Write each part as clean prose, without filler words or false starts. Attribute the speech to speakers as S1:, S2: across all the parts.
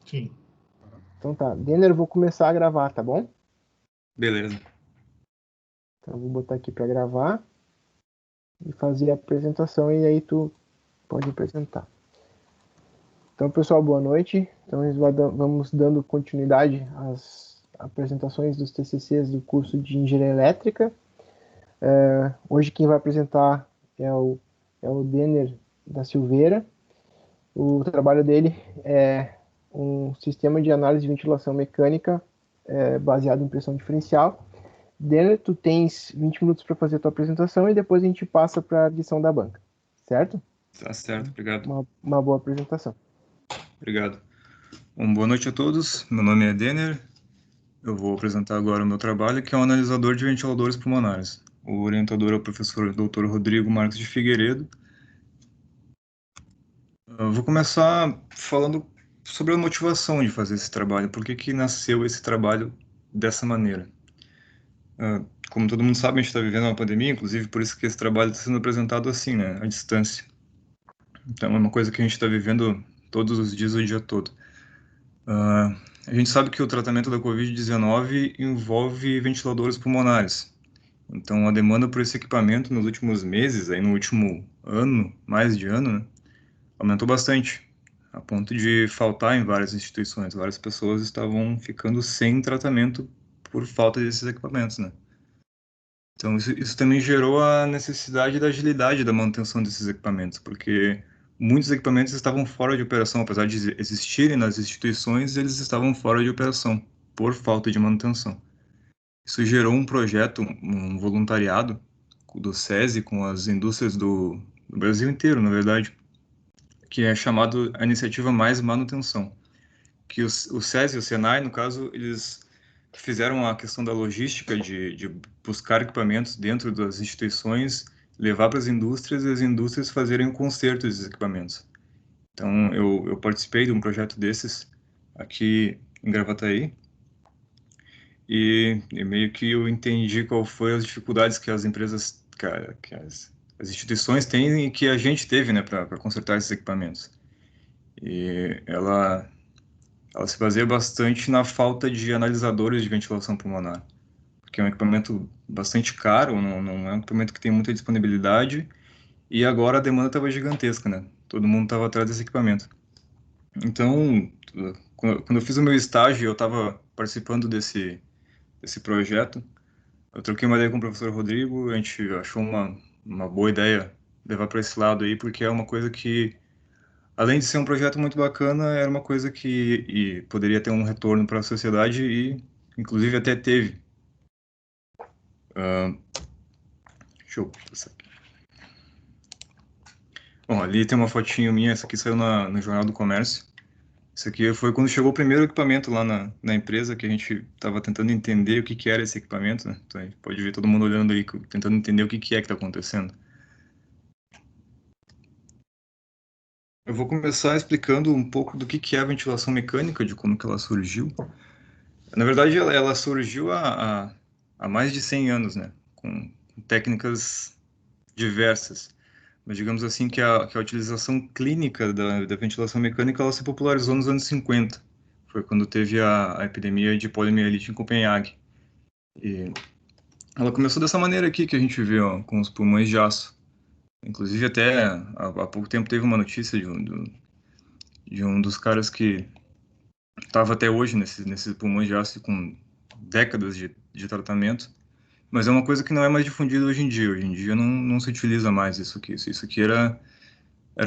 S1: Sim.
S2: Então tá. Denner, eu vou começar a gravar, tá bom?
S3: Beleza.
S2: Então eu vou botar aqui para gravar e fazer a apresentação e aí tu pode apresentar. Então, pessoal, boa noite. Então, vamos dando continuidade às apresentações dos TCCs do curso de Engenharia Elétrica. Hoje quem vai apresentar é o Denner da Silveira. O trabalho dele é um sistema de análise de ventilação mecânica baseado em pressão diferencial. Denner, tu tens 20 minutos para fazer a tua apresentação e depois a gente passa para a lição da banca, certo?
S3: Tá certo, obrigado.
S2: Uma boa apresentação.
S3: Obrigado. Boa noite a todos. Meu nome é Denner. Eu vou apresentar agora o meu trabalho, que é um analisador de ventiladores pulmonares. O orientador é o professor Dr. Rodrigo Marques de Figueiredo. Eu vou começar falando sobre a motivação de fazer esse trabalho. Por que nasceu esse trabalho dessa maneira? Como todo mundo sabe, a gente está vivendo uma pandemia, inclusive por isso que esse trabalho está sendo apresentado assim, né, à distância. Então é uma coisa que a gente está vivendo todos os dias, o dia todo. A gente sabe que o tratamento da Covid-19 envolve ventiladores pulmonares. Então, a demanda por esse equipamento nos últimos meses, aí no último ano, mais de ano, né, aumentou bastante, a ponto de faltar em várias instituições. Várias pessoas estavam ficando sem tratamento por falta desses equipamentos, né? Então, isso também gerou a necessidade da agilidade da manutenção desses equipamentos, porque muitos equipamentos estavam fora de operação, apesar de existirem nas instituições, eles estavam fora de operação por falta de manutenção. Isso gerou um projeto, um voluntariado do SESI com as indústrias do Brasil inteiro, na verdade, que é chamado a Iniciativa Mais Manutenção, que o SESI e o SENAI, no caso, eles fizeram a questão da logística de buscar equipamentos dentro das instituições, levar para as indústrias e as indústrias fazerem o conserto desses equipamentos. Então, eu participei de um projeto desses aqui em Gravataí e meio que eu entendi qual foi as dificuldades que as empresas, que as instituições têm e que a gente teve, né, para consertar esses equipamentos. E ela se baseia bastante na falta de analisadores de ventilação pulmonar, porque é um equipamento bastante caro, não é um equipamento que tem muita disponibilidade, e agora a demanda estava gigantesca, né? Todo mundo estava atrás desse equipamento. Então, quando eu fiz o meu estágio, eu estava participando desse projeto, eu troquei uma ideia com o professor Rodrigo, a gente achou uma boa ideia levar para esse lado aí, porque é uma coisa que, além de ser um projeto muito bacana, era uma coisa que poderia ter um retorno para a sociedade e, inclusive, até teve. Deixa eu passar aqui. Bom, ali tem uma fotinho minha, essa aqui saiu no Jornal do Comércio. Isso aqui foi quando chegou o primeiro equipamento lá na empresa, que a gente estava tentando entender o que era esse equipamento, né? Então a gente pode ver todo mundo olhando aí, tentando entender o que é que está acontecendo. Eu vou começar explicando um pouco do que é a ventilação mecânica, de como que ela surgiu. Na verdade, ela surgiu há mais de 100 anos, né? Com técnicas diversas. Mas digamos assim que a utilização clínica da ventilação mecânica ela se popularizou nos anos 50. Foi quando teve a epidemia de poliomielite em Copenhague. E ela começou dessa maneira aqui que a gente vê, ó, com os pulmões de aço. Inclusive, até há pouco tempo teve uma notícia de um dos caras que estava até hoje nesses pulmões de aço com décadas de tratamento. Mas é uma coisa que não é mais difundida hoje em dia. Hoje em dia não se utiliza mais isso aqui. Isso aqui era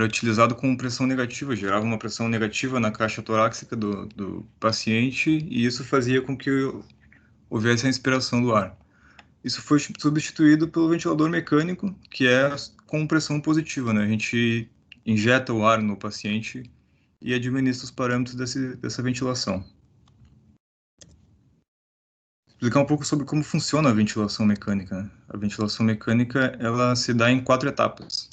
S3: utilizado com pressão negativa, gerava uma pressão negativa na caixa torácica do paciente e isso fazia com que houvesse a inspiração do ar. Isso foi substituído pelo ventilador mecânico, que é com pressão positiva, né? A gente injeta o ar no paciente e administra os parâmetros dessa ventilação. Explicar um pouco sobre como funciona a ventilação mecânica, né? A ventilação mecânica, ela se dá em 4 etapas.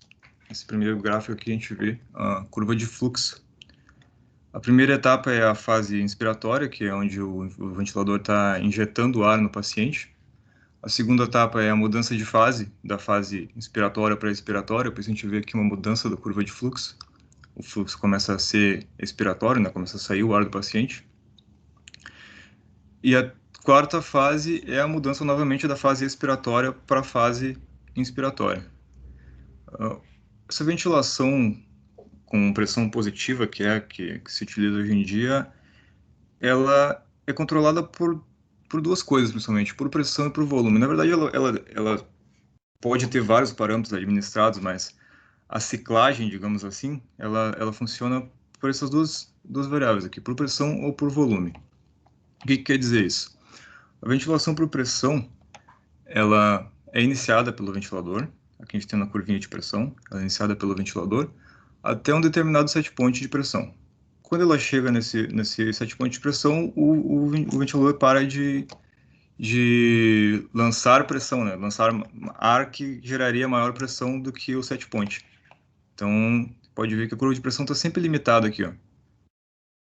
S3: Esse primeiro gráfico aqui a gente vê a curva de fluxo. A primeira etapa é a fase inspiratória, que é onde o ventilador está injetando ar no paciente. A segunda etapa é a mudança de fase, da fase inspiratória para expiratória, por isso a gente vê aqui uma mudança da curva de fluxo. o fluxo começa a ser expiratório, né? Começa a sair o ar do paciente. E a quarta fase é a mudança novamente da fase expiratória para a fase inspiratória. Essa ventilação com pressão positiva, que se utiliza hoje em dia, ela é controlada por duas coisas, principalmente, por pressão e por volume. Na verdade, ela pode ter vários parâmetros administrados, mas a ciclagem, digamos assim, ela funciona por essas duas variáveis aqui, por pressão ou por volume. O que quer dizer isso? A ventilação por pressão, ela é iniciada pelo ventilador, aqui a gente tem na curvinha de pressão, ela é iniciada pelo ventilador, até um determinado set point de pressão. Quando ela chega nesse set point de pressão, o ventilador para de lançar pressão, né? Lançar ar que geraria maior pressão do que o set point. Então, pode ver que a curva de pressão está sempre limitada aqui, ó,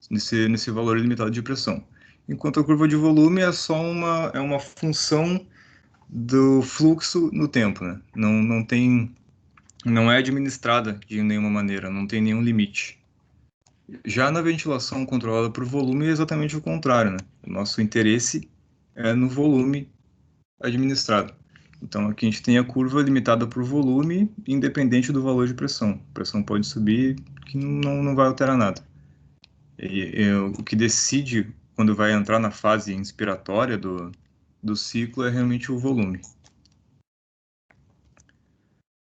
S3: nesse valor limitado de pressão. Enquanto a curva de volume é só uma função do fluxo no tempo, né? Não é administrada de nenhuma maneira, não tem nenhum limite. Já na ventilação controlada por volume é exatamente o contrário, né? O nosso interesse é no volume administrado. Então aqui a gente tem a curva limitada por volume, independente do valor de pressão. A pressão pode subir, que não vai alterar nada. O que decide quando vai entrar na fase inspiratória do ciclo é realmente o volume.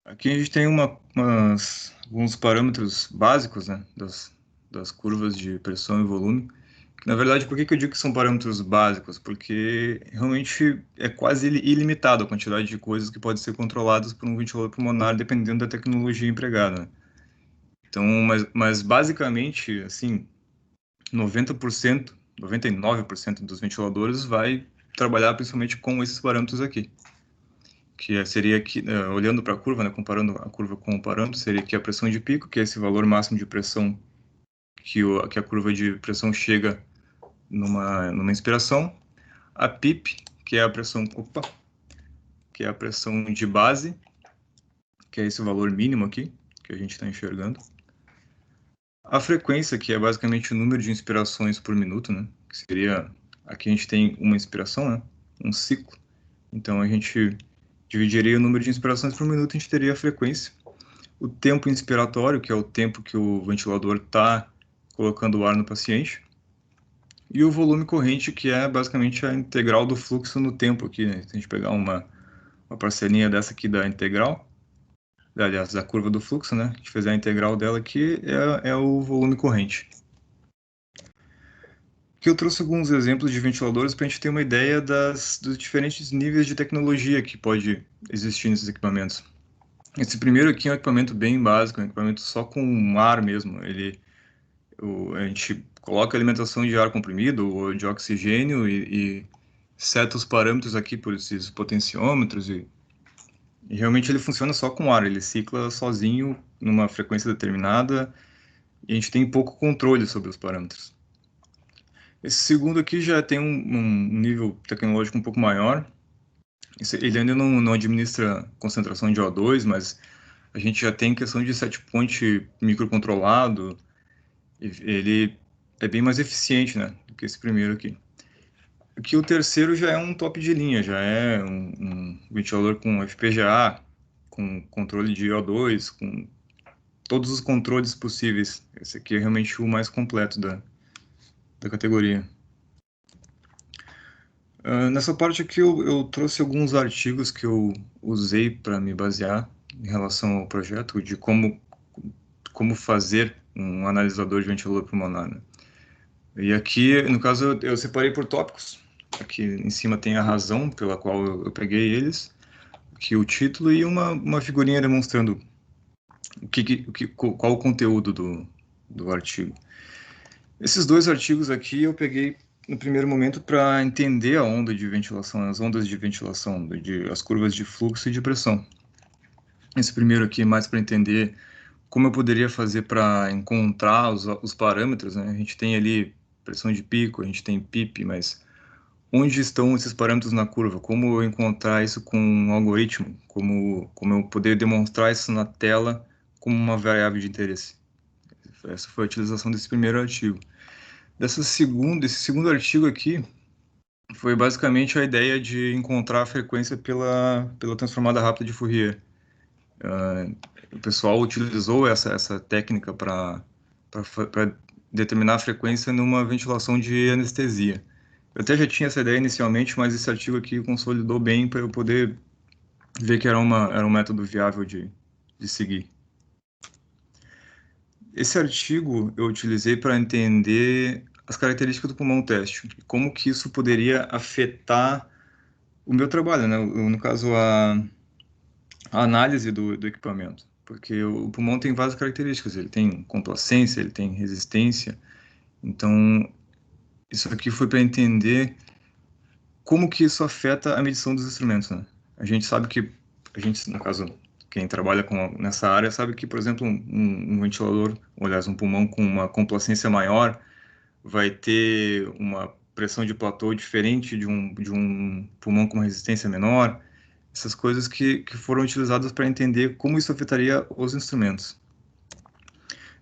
S3: Aqui a gente tem alguns parâmetros básicos, né, das curvas de pressão e volume. Na verdade, por que eu digo que são parâmetros básicos? Porque realmente é quase ilimitado a quantidade de coisas que podem ser controladas por um ventilador pulmonar, dependendo da tecnologia empregada. Então, mas basicamente, assim, 90%, 99% dos ventiladores vai trabalhar principalmente com esses parâmetros aqui. Seria aqui, olhando para a curva, né, comparando a curva com o parâmetro, seria aqui a pressão de pico, que é esse valor máximo de pressão que a curva de pressão chega numa inspiração. A PIP, que é a pressão, que é a pressão de base, que é esse valor mínimo aqui, que a gente está enxergando. A frequência, que é basicamente o número de inspirações por minuto, né? Que seria, aqui a gente tem uma inspiração, né? Um ciclo. Então a gente dividiria o número de inspirações por minuto, a gente teria a frequência. O tempo inspiratório, que é o tempo que o ventilador está colocando o ar no paciente. E o volume corrente, que é basicamente a integral do fluxo no tempo aqui, né? Se a gente pegar uma parcelinha dessa aqui da integral, aliás, da curva do fluxo, né? A gente fizer a integral dela aqui, é o volume corrente. Aqui eu trouxe alguns exemplos de ventiladores para a gente ter uma ideia dos diferentes níveis de tecnologia que pode existir nesses equipamentos. Esse primeiro aqui é um equipamento bem básico, um equipamento só com ar mesmo. A gente coloca alimentação de ar comprimido ou de oxigênio e seta os parâmetros aqui por esses potenciômetros e realmente ele funciona só com ar, ele cicla sozinho numa frequência determinada e a gente tem pouco controle sobre os parâmetros. Esse segundo aqui já tem um nível tecnológico um pouco maior. Ele ainda não administra concentração de O2, mas a gente já tem questão de set point microcontrolado. Ele é bem mais eficiente, né, do que esse primeiro aqui. Aqui o terceiro já é um top de linha, já é um ventilador com FPGA, com controle de O2, com todos os controles possíveis. Esse aqui é realmente o mais completo da categoria. Nessa parte aqui eu trouxe alguns artigos que eu usei para me basear em relação ao projeto, de como fazer um analisador de ventilador pulmonar, né? E aqui, no caso, eu separei por tópicos. Aqui em cima tem a razão pela qual eu peguei eles, aqui o título e uma figurinha demonstrando qual o conteúdo do artigo. Esses dois artigos aqui eu peguei no primeiro momento para entender a onda de ventilação, as ondas de ventilação, as curvas de fluxo e de pressão. Esse primeiro aqui é mais para entender como eu poderia fazer para encontrar os parâmetros, né? A gente tem ali pressão de pico, a gente tem PIP, mas onde estão esses parâmetros na curva? Como eu encontrar isso com um algoritmo? Como eu poder demonstrar isso na tela como uma variável de interesse? Essa foi a utilização desse primeiro artigo. Esse segundo artigo aqui foi basicamente a ideia de encontrar a frequência pela transformada rápida de Fourier. O pessoal utilizou essa técnica para determinar a frequência numa ventilação de anestesia. Eu até já tinha essa ideia inicialmente, mas esse artigo aqui consolidou bem para eu poder ver que era um método viável de seguir. Esse artigo eu utilizei para entender as características do pulmão teste, como que isso poderia afetar o meu trabalho, né? No caso, a análise do equipamento, porque o pulmão tem várias características, ele tem complacência, ele tem resistência, então isso aqui foi para entender como que isso afeta a medição dos instrumentos, né? A gente sabe que, no caso, quem trabalha nessa área sabe que, por exemplo, um ventilador, ou aliás, um pulmão com uma complacência maior vai ter uma pressão de platô diferente de um pulmão com uma resistência menor. Essas coisas que foram utilizadas para entender como isso afetaria os instrumentos.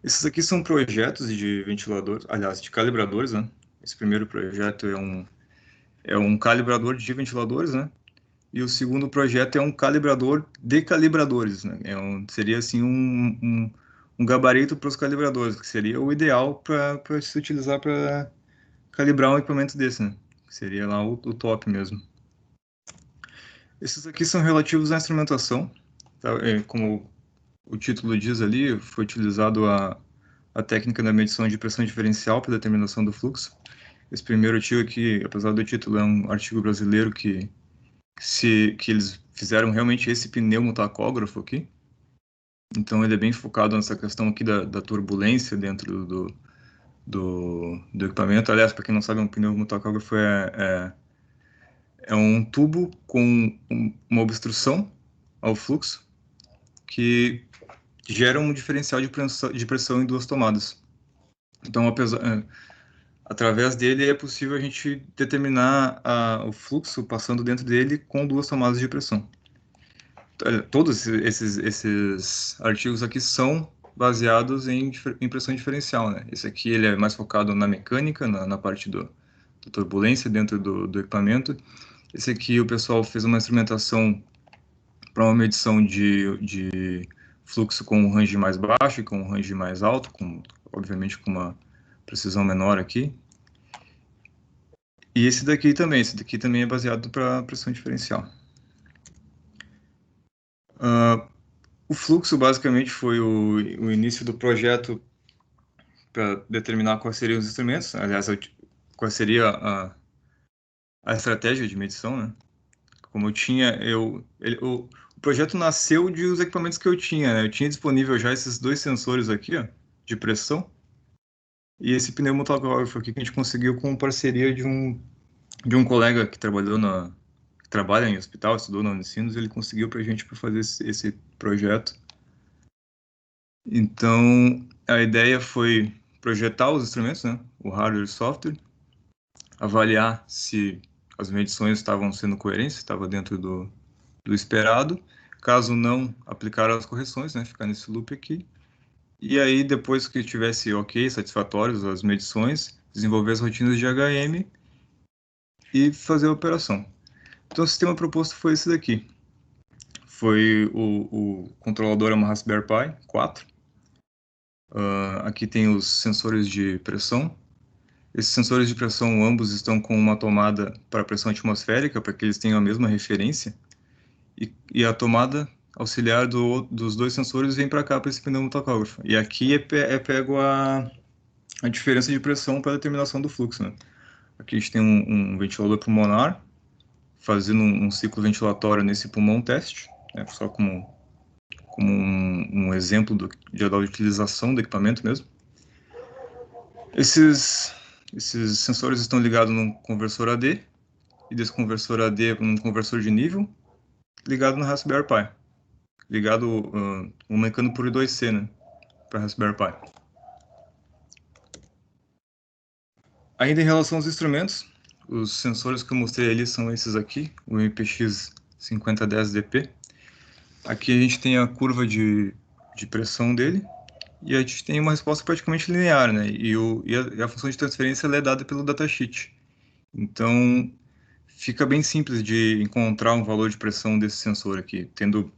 S3: Esses aqui são projetos de ventilador, aliás, de calibradores, né? Esse primeiro projeto é um calibrador de ventiladores, né? E o segundo projeto é um calibrador de calibradores, né? Seria assim um gabarito para os calibradores, que seria o ideal para se utilizar para calibrar um equipamento desse, né? Seria lá o top mesmo. Esses aqui são relativos à instrumentação, tá? Como o título diz ali, foi utilizado a técnica da medição de pressão diferencial para determinação do fluxo. Esse primeiro artigo aqui, apesar do título, é um artigo brasileiro que eles fizeram realmente esse pneumotacógrafo aqui. Então ele é bem focado nessa questão aqui da turbulência dentro do equipamento. Aliás, para quem não sabe, um pneumotacógrafo é um tubo com uma obstrução ao fluxo que gera um diferencial de pressão em duas tomadas. Então, através dele é possível a gente determinar o fluxo passando dentro dele com duas tomadas de pressão. Todos esses artigos aqui são baseados em pressão diferencial, né? Esse aqui ele é mais focado na mecânica, na parte da turbulência dentro do equipamento. Esse aqui o pessoal fez uma instrumentação para uma medição de fluxo com um range mais baixo e com um range mais alto, obviamente com uma precisão menor aqui. E esse daqui também é baseado para pressão diferencial. O fluxo basicamente foi o início do projeto para determinar quais seriam os instrumentos, aliás, qual seria a estratégia de medição, né? Como eu tinha, o projeto nasceu dos equipamentos que eu tinha, né? Eu tinha disponível já esses dois sensores aqui, ó, de pressão, e esse pneumotacógrafo aqui que a gente conseguiu com parceria de um colega que trabalha em hospital, estudou na Unicinos, ele conseguiu para a gente fazer esse projeto. Então, a ideia foi projetar os instrumentos, né? O hardware e o software, avaliar se as medições estavam sendo coerentes, estava dentro do esperado. Caso não, aplicar as correções, né? Ficar nesse loop aqui. E aí, depois que tivesse ok, satisfatórios as medições, desenvolver as rotinas de HM e fazer a operação. Então, o sistema proposto foi esse daqui. Foi o controlador é uma Raspberry Pi 4. Aqui tem os sensores de pressão. Esses sensores de pressão, ambos estão com uma tomada para pressão atmosférica, para que eles tenham a mesma referência. E a tomada auxiliar dos dois sensores vem para cá, para esse pneumotacógrafo. E aqui é pego a diferença de pressão para a determinação do fluxo, né? Aqui a gente tem um ventilador pulmonar, fazendo um ciclo ventilatório nesse pulmão teste, né? Só como um exemplo da utilização do equipamento mesmo. Esses sensores estão ligados num conversor AD, e desse conversor AD num conversor de nível, ligado no Raspberry Pi. Ligado, comunicando por I2C, né, para Raspberry Pi. Ainda em relação aos instrumentos, os sensores que eu mostrei ali são esses aqui, o MPX 5010DP. Aqui a gente tem a curva de pressão dele, e a gente tem uma resposta praticamente linear, né? E a função de transferência ela é dada pelo datasheet. Então, fica bem simples de encontrar um valor de pressão desse sensor aqui. Tendo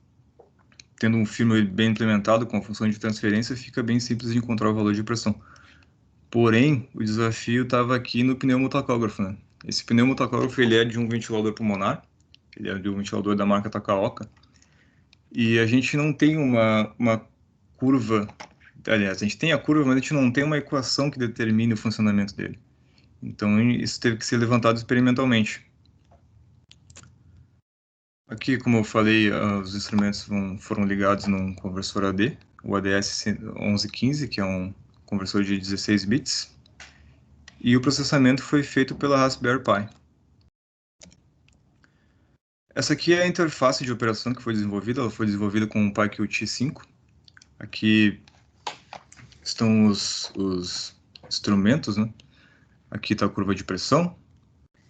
S3: um firmware bem implementado com a função de transferência, fica bem simples de encontrar o valor de pressão. Porém, o desafio estava aqui no pneumotacógrafo, né? Esse pneumotacógrafo ele é de um ventilador pulmonar, ele é de um ventilador da marca Takaoka, e a gente não tem uma curva, aliás, a gente tem a curva, mas a gente não tem uma equação que determine o funcionamento dele. Então, isso teve que ser levantado experimentalmente. Aqui, como eu falei, os instrumentos foram ligados num conversor AD, o ADS 1115, que é um conversor de 16 bits, e o processamento foi feito pela Raspberry Pi. Essa aqui é a interface de operação que foi desenvolvida, ela foi desenvolvida com o PyQt-5. Aqui estão os instrumentos, né? Aqui está a curva de pressão,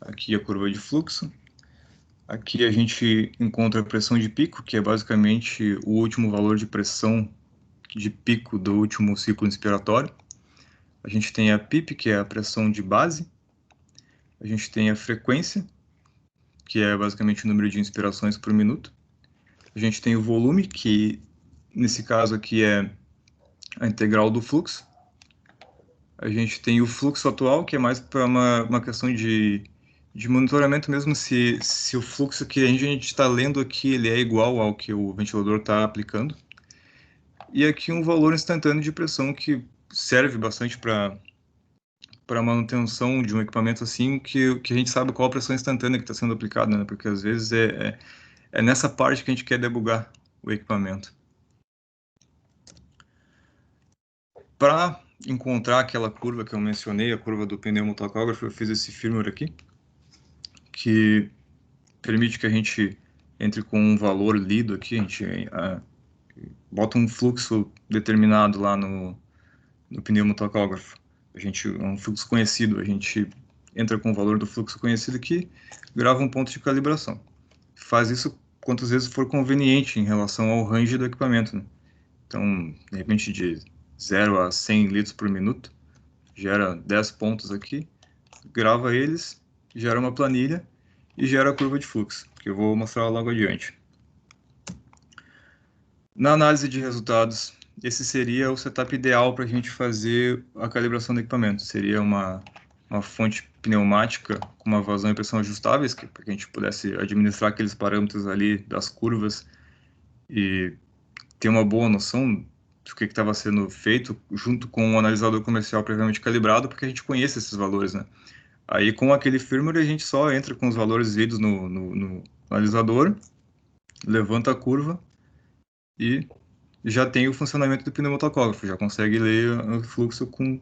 S3: aqui a curva de fluxo. Aqui a gente encontra a pressão de pico, que é basicamente o último valor de pressão de pico do último ciclo inspiratório. A gente tem a PIP, que é a pressão de base. A gente tem a frequência, que é basicamente o número de inspirações por minuto. A gente tem o volume, que nesse caso aqui é a integral do fluxo. A gente tem o fluxo atual, que é mais para uma questão de monitoramento mesmo, se o fluxo que a gente está lendo aqui ele é igual ao que o ventilador está aplicando. E aqui um valor instantâneo de pressão que serve bastante para manutenção de um equipamento assim, que a gente sabe qual a pressão instantânea que está sendo aplicada, né? Porque às vezes é nessa parte que a gente quer debugar o equipamento. Para encontrar aquela curva que eu mencionei, a curva do pneumotacógrafo, eu fiz esse firmware aqui, que permite que a gente entre com um valor lido aqui, a gente bota um fluxo determinado lá no pneumotacógrafo. É um fluxo conhecido, a gente entra com o valor do fluxo conhecido aqui, grava um ponto de calibração. Faz isso quantas vezes for conveniente em relação ao range do equipamento, né? Então, de repente, de 0 a 100 litros por minuto, gera 10 pontos aqui, grava eles, gera uma planilha e gera a curva de fluxo, que eu vou mostrar logo adiante. Na análise de resultados, esse seria o setup ideal para a gente fazer a calibração do equipamento. Seria uma fonte pneumática com uma vazão e pressão ajustáveis, para que a gente pudesse administrar aqueles parâmetros ali das curvas e ter uma boa noção do que estava sendo feito, junto com um analisador comercial previamente calibrado, porque a gente conhece esses valores, né? Aí, com aquele firmware, a gente só entra com os valores lidos no analisador, levanta a curva e já tem o funcionamento do pneumotacógrafo, já consegue ler o fluxo com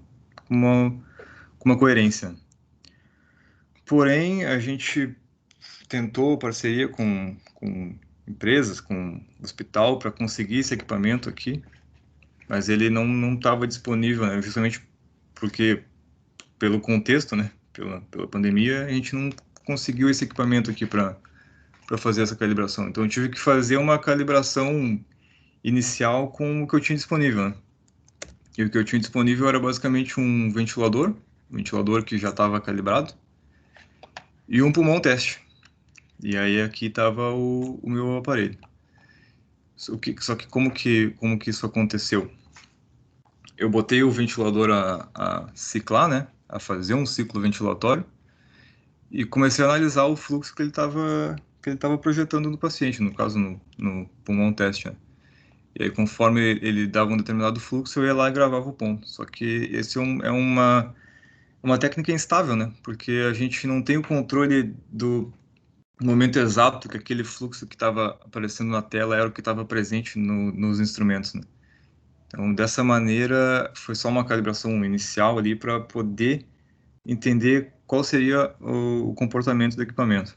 S3: uma coerência. Porém, a gente tentou parceria com empresas, com hospital, para conseguir esse equipamento aqui, mas ele não estava disponível, né? Justamente porque, pelo contexto, né? Pela pandemia, a gente não conseguiu esse equipamento aqui para fazer essa calibração. Então, eu tive que fazer uma calibração inicial com o que eu tinha disponível, né? E o que eu tinha disponível era basicamente um ventilador que já estava calibrado, e um pulmão teste. E aí aqui estava o meu aparelho. Só que como que isso aconteceu? Eu botei o ventilador a ciclar, né? A fazer um ciclo ventilatório, e comecei a analisar o fluxo que ele estava projetando no paciente, no caso no pulmão teste, né? E aí, conforme ele dava um determinado fluxo, eu ia lá e gravava o ponto. Só que esse é uma técnica instável, né? Porque a gente não tem o controle do momento exato que aquele fluxo que estava aparecendo na tela era o que estava presente nos instrumentos, né? Então, dessa maneira, foi só uma calibração inicial ali para poder entender qual seria o comportamento do equipamento.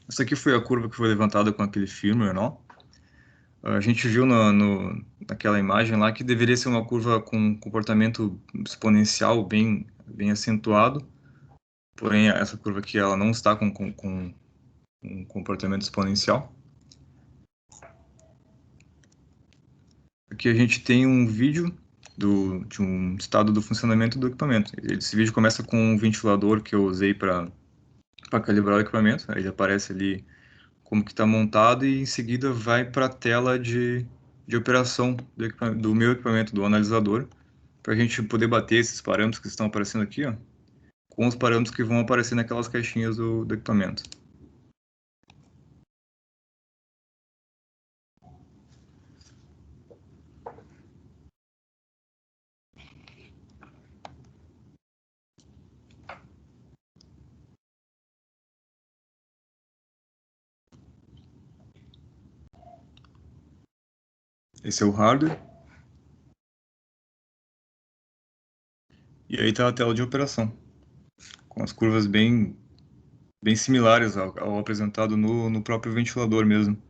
S3: Essa aqui foi a curva que foi levantada com aquele firmware, não? A gente viu naquela imagem lá que deveria ser uma curva com comportamento exponencial bem acentuado, porém essa curva aqui ela não está com um comportamento exponencial. Aqui a gente tem um vídeo de um estado do funcionamento do equipamento. Esse vídeo começa com um ventilador que eu usei para calibrar o equipamento. Aí ele aparece ali como que está montado e em seguida vai para a tela de operação do meu equipamento, do analisador, para a gente poder bater esses parâmetros que estão aparecendo aqui, ó, com os parâmetros que vão aparecer naquelas caixinhas do equipamento. Esse é o hardware. E aí está a tela de operação, com as curvas bem similares ao apresentado no próprio ventilador mesmo.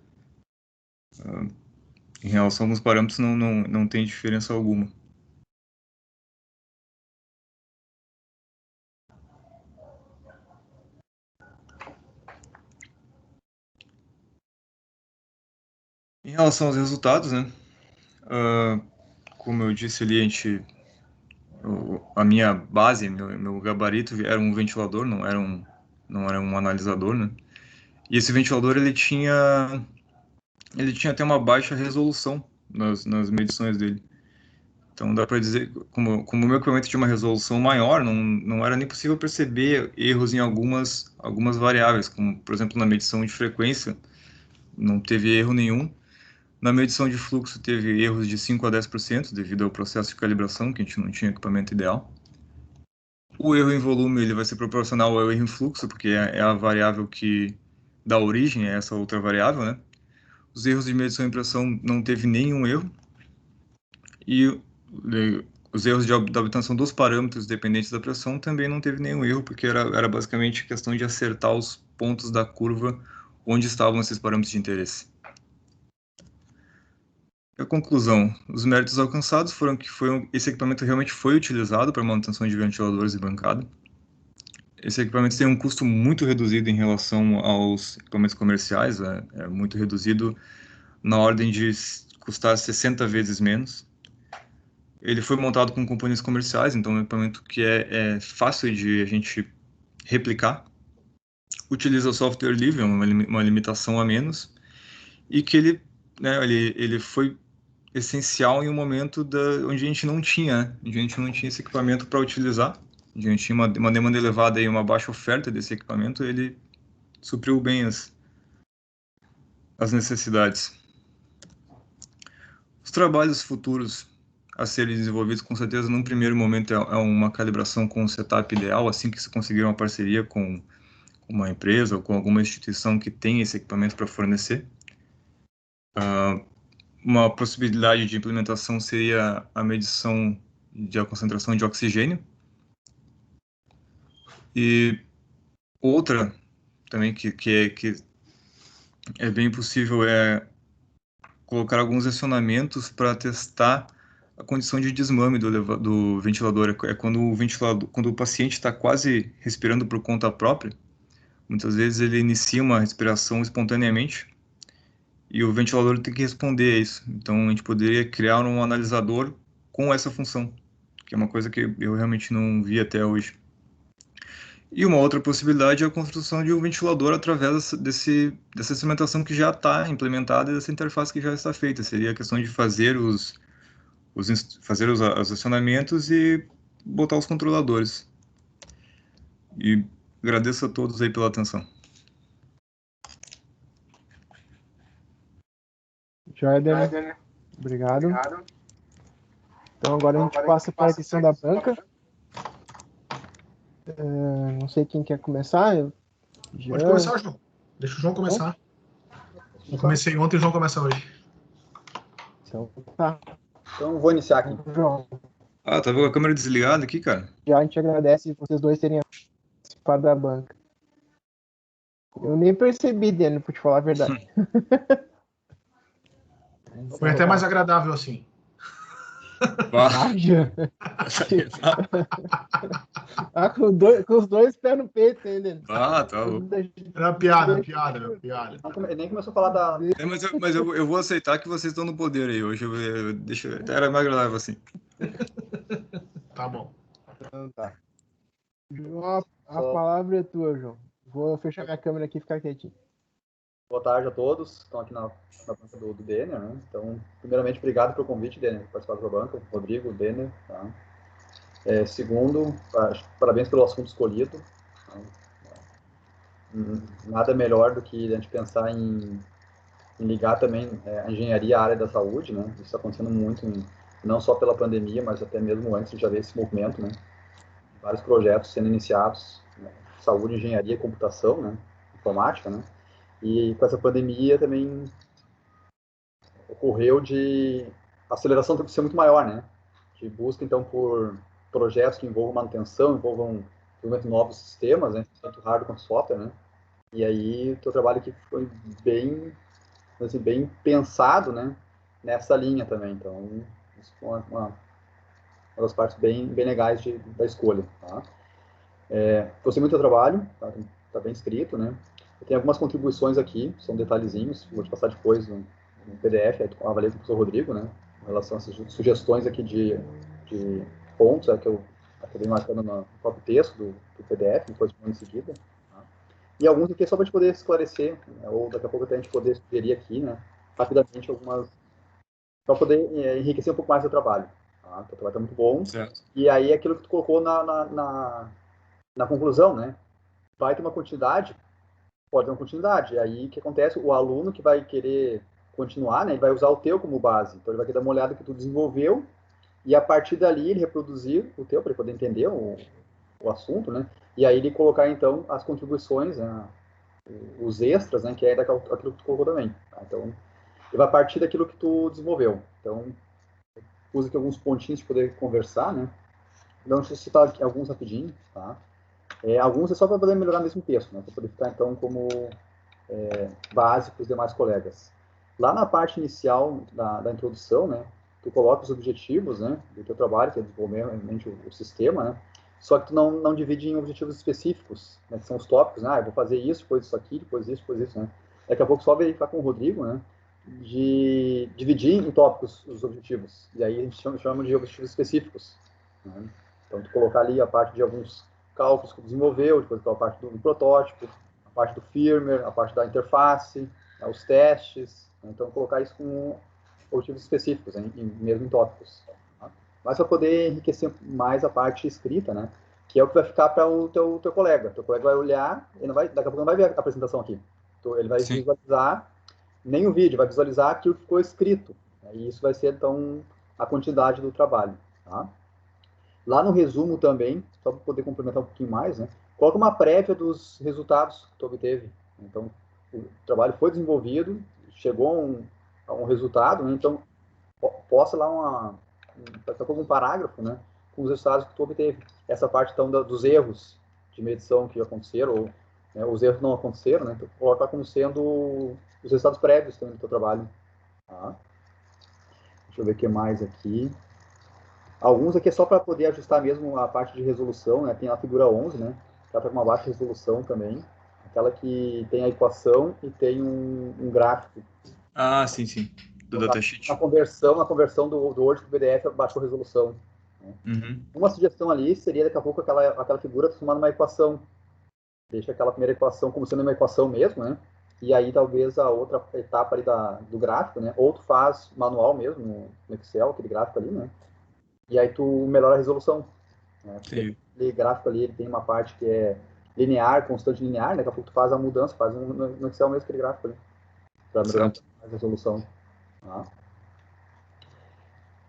S3: Em relação a alguns parâmetros, não tem diferença alguma. Em relação aos resultados, né? Como eu disse ali, a minha base, meu gabarito era um ventilador, não era um analisador, né? E esse ventilador ele tinha até uma baixa resolução nas medições dele. Então dá para dizer, como o meu equipamento tinha uma resolução maior, não era nem possível perceber erros em algumas variáveis, como por exemplo na medição de frequência, não teve erro nenhum. Na medição de fluxo teve erros de 5 a 10% devido ao processo de calibração, que a gente não tinha equipamento ideal. O erro em volume ele vai ser proporcional ao erro em fluxo, porque é a variável que dá origem a essa outra variável, né? Os erros de medição e impressão não teve nenhum erro. E os erros da obtenção dos parâmetros dependentes da pressão também não teve nenhum erro, porque era basicamente questão de acertar os pontos da curva onde estavam esses parâmetros de interesse. A conclusão, os méritos alcançados foram que esse equipamento realmente foi utilizado para manutenção de ventiladores e bancada. Esse equipamento tem um custo muito reduzido em relação aos equipamentos comerciais, é muito reduzido na ordem de custar 60 vezes menos. Ele foi montado com componentes comerciais, então é um equipamento que é fácil de a gente replicar. Utiliza software livre, uma limitação a menos, e que ele foi essencial em um momento onde a gente não tinha, né? Onde a gente não tinha esse equipamento para utilizar, onde a gente tinha uma demanda elevada e uma baixa oferta desse equipamento, ele supriu bem as necessidades. Os trabalhos futuros a serem desenvolvidos, com certeza, num primeiro momento, é uma calibração com o setup ideal, assim que se conseguir uma parceria com uma empresa ou com alguma instituição que tem esse equipamento para fornecer. Uma possibilidade de implementação seria a medição da concentração de oxigênio. E outra também que é bem possível é colocar alguns acionamentos para testar a condição de desmame do ventilador. É quando o paciente está quase respirando por conta própria, muitas vezes ele inicia uma respiração espontaneamente e o ventilador tem que responder a isso. Então a gente poderia criar um analisador com essa função, que é uma coisa que eu realmente não vi até hoje. E uma outra possibilidade é a construção de um ventilador através dessa instrumentação que já está implementada e dessa interface que já está feita. Seria a questão de fazer os acionamentos e botar os controladores. E agradeço a todos aí pela atenção.
S2: Joia, Daniel. Obrigado. Então agora a gente passa para a questão da banca. Não sei quem quer começar.
S1: Pode começar, João. Deixa o João começar. Eu comecei ontem e o João começa hoje.
S2: Então, tá.
S4: Então vou iniciar aqui.
S2: João.
S3: Ah, tava com a câmera desligada aqui, cara.
S2: Já a gente agradece vocês dois terem participado da banca. Eu nem percebi, Daniel, pra te falar a verdade.
S1: Foi até mais agradável assim.
S2: Com os dois pés no peito, entendeu?
S3: Tá.
S1: Era piada.
S4: Ele nem começou a falar da...
S3: Mas eu vou aceitar que vocês estão no poder aí hoje. Era mais agradável assim.
S1: Tá bom.
S2: Então tá. João, a palavra é tua, João. Vou fechar minha câmera aqui e ficar quietinho.
S4: Boa tarde a todos que estão aqui na banca do Denner, né? Então, primeiramente, obrigado pelo convite, Denner, por participar da banca. Rodrigo, Denner, tá? Segundo, parabéns pelo assunto escolhido. Tá? Nada melhor do que a gente pensar em ligar também a engenharia à área da saúde, né? Isso está acontecendo muito, não só pela pandemia, mas até mesmo antes a gente já vê esse movimento, né? Vários projetos sendo iniciados, né? Saúde, engenharia, computação, né? Informática, né? E com essa pandemia também ocorreu de a aceleração tem que ser muito maior, né? De busca então por projetos que envolvam manutenção, envolvam desenvolvimento de novos sistemas, né? Tanto hardware quanto software, né? E aí o teu trabalho aqui foi bem, assim, bem pensado, né? Nessa linha também. Então, isso foi uma das partes bem legais da escolha, tá? Gostei muito do trabalho, tá bem escrito, né? Eu tenho algumas contribuições aqui, são detalhezinhos, vou te passar depois no PDF, aí tu avalia com o professor Rodrigo, né? Em relação a essas sugestões aqui de pontos, que eu acabei marcando no próprio texto do PDF, depois em seguida. Tá? E alguns aqui só para a gente poder esclarecer, né? Ou daqui a pouco até a gente poder sugerir aqui, né? Rapidamente algumas, para poder enriquecer um pouco mais o trabalho. Tá? O trabalho está muito bom.
S3: Certo.
S4: E aí aquilo que tu colocou na conclusão, né? Vai ter uma continuidade, pode ter uma continuidade. E aí o que acontece? O aluno que vai querer continuar, né? Ele vai usar o teu como base. Então ele vai querer dar uma olhada que tu desenvolveu e a partir dali ele reproduzir o teu para ele poder entender o assunto, né? E aí ele colocar então as contribuições, né? Os extras, né? Que é daquilo que tu colocou também. Tá? Então ele vai partir daquilo que tu desenvolveu. Então usa aqui alguns pontinhos para poder conversar, né? Então deixa eu citar aqui alguns rapidinho, tá? Alguns é só para poder melhorar mesmo o texto, né? Para poder ficar, então, como base para os demais colegas. Lá na parte inicial da introdução, né? Tu coloca os objetivos, né? Do teu trabalho, que é desenvolver realmente o sistema, né? Só que tu não divide em objetivos específicos, né? Que são os tópicos, né? Eu vou fazer isso, depois isso aqui, depois isso, né? Daqui a pouco só verificar com o Rodrigo, né? De dividir em tópicos os objetivos. E aí a gente chama de objetivos específicos. Né? Então, tu colocar ali a parte de alguns cálculos que desenvolveu, depois a parte do protótipo, a parte do firmware, a parte da interface, né, os testes. Né? Então, colocar isso com objetivos específicos, né, mesmo em tópicos. Tá? Mas para poder enriquecer mais a parte escrita, né? Que é o que vai ficar para o teu colega. O teu colega vai olhar, ele não vai, daqui a pouco não vai ver a apresentação aqui. Então, ele vai
S3: Sim.
S4: visualizar, nem o vídeo, vai visualizar aquilo que ficou escrito. Né? E isso vai ser, então, a quantidade do trabalho. Tá? Lá no resumo também, só para poder complementar um pouquinho mais, né? Coloca uma prévia dos resultados que tu obteve. Então, o trabalho foi desenvolvido, chegou a um resultado, né? Então, posta lá um parágrafo, né? Com os resultados que tu obteve. Essa parte, então, dos erros de medição que aconteceram, ou né, os erros não aconteceram, né? Tu coloca como sendo os resultados prévios também do teu trabalho. Tá? Deixa eu ver o que mais aqui. Alguns aqui é só para poder ajustar mesmo a parte de resolução, né? Tem a figura 11, né? Que ela está com uma baixa resolução também. Aquela que tem a equação e tem um gráfico.
S3: Ah, sim, sim. Do
S4: Então,
S3: datasheet.
S4: na conversão do Word para o PDF, baixou a resolução. Né?
S3: Uhum.
S4: Uma sugestão ali seria, daqui a pouco, aquela figura transformar numa equação. Deixa aquela primeira equação como sendo uma equação mesmo, né? E aí, talvez, a outra etapa ali do gráfico, né? Ou tu faz manual mesmo, no Excel, aquele gráfico ali, né? E aí tu melhora a resolução. Né? Porque
S3: Sim.
S4: aquele gráfico ali ele tem uma parte que é linear, constante linear, né? Daqui a pouco tu faz a mudança, faz no Excel mesmo aquele gráfico ali, para melhorar
S3: Certo.
S4: a resolução. Tá?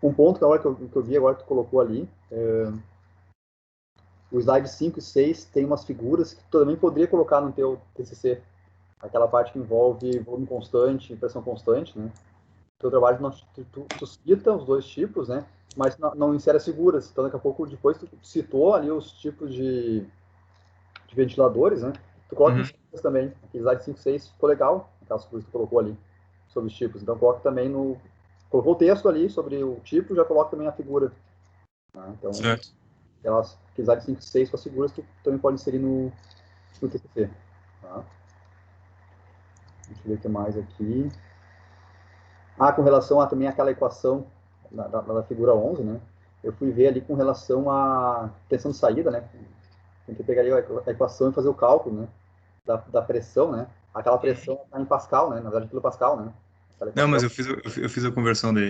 S4: Um ponto que eu vi agora que tu colocou ali, o slide 5 e 6 tem umas figuras que tu também poderia colocar no teu TCC. Aquela parte que envolve volume constante e pressão constante, né? O teu trabalho, tu cita os dois tipos, né? Mas não insere as figuras. Então, daqui a pouco, depois tu citou ali os tipos de ventiladores, né? Tu coloca em
S3: Uhum.
S4: figuras também. Aquele slide 5, 6 ficou legal, aquelas figuras que tu colocou ali, sobre os tipos. Então, coloca também colocou o texto ali sobre o tipo, já coloca também a figura. Né? Então,
S3: Certo.
S4: aquele slide 5, 6 com as figuras, tu também pode inserir no TCC. Tá? Deixa eu ver o que mais aqui. Com relação a também aquela equação da figura 11, né? eu fui ver ali com relação à tensão de saída, né? Tentei pegar ali a equação e fazer o cálculo, né? Da pressão, né? Aquela pressão está em Pascal, né? Na verdade, quilopascal, né?
S3: Não, mas eu fiz a conversão daí.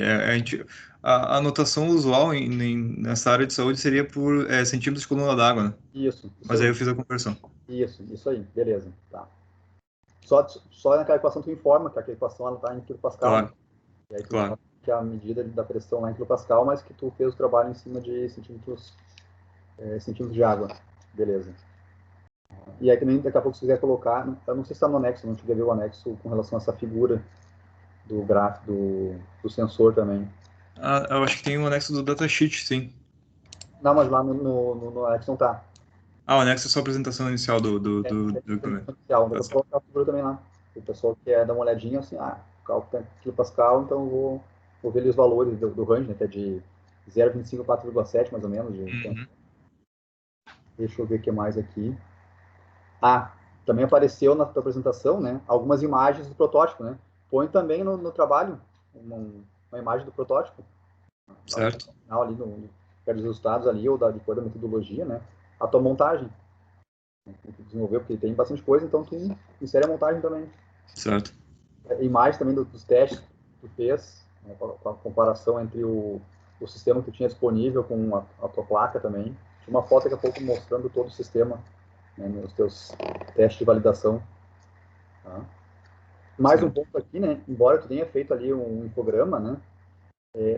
S3: A anotação usual nessa área de saúde seria por centímetros de coluna d'água, né?
S4: Isso
S3: Mas aí
S4: aí.
S3: eu fiz a conversão.
S4: Isso aí, beleza. Tá. Só naquela equação tu informa que aquela equação ela está em quilopascal, né?
S3: Claro,
S4: E aí tu
S3: claro.
S4: informa que a medida da pressão lá em quilopascal, mas que tu fez o trabalho em cima de centímetros de água. Beleza. E aí também, daqui a pouco, se quiser colocar, eu não sei se está no anexo, não cheguei a ver o anexo com relação a essa figura do gráfico do sensor também.
S3: Ah, eu acho que tem um anexo do datasheet, sim.
S4: Não, mas lá no anexo não tá.
S3: Ah, o anexo é só a apresentação inicial do documento.
S4: Inicial,
S3: Tá
S4: eu vou
S3: certo.
S4: colocar a figura também lá. O pessoal quer dar uma olhadinha assim, o cálculo tem quilopascal, então eu vou ver ali os valores do range, né, que é de 0,25 a 4,7 mais ou menos.
S3: Uhum.
S4: Deixa eu ver o que mais aqui. Também apareceu na tua apresentação, né, algumas imagens do protótipo, né? Põe também no trabalho uma imagem do protótipo.
S3: Certo.
S4: Final ali dos resultados ali, ou de toda a metodologia, né? A tua montagem. Tu desenvolveu, porque tem bastante coisa, então tu insere a montagem também.
S3: Certo.
S4: Imagem também dos testes que tu fez, né, com a comparação entre o sistema que tu tinha disponível com a tua placa também. Tinha uma foto daqui a pouco mostrando todo o sistema, né, nos teus testes de validação. Tá? Mais um
S3: Certo.
S4: ponto aqui, né? Embora tu tenha feito ali um infograma, né?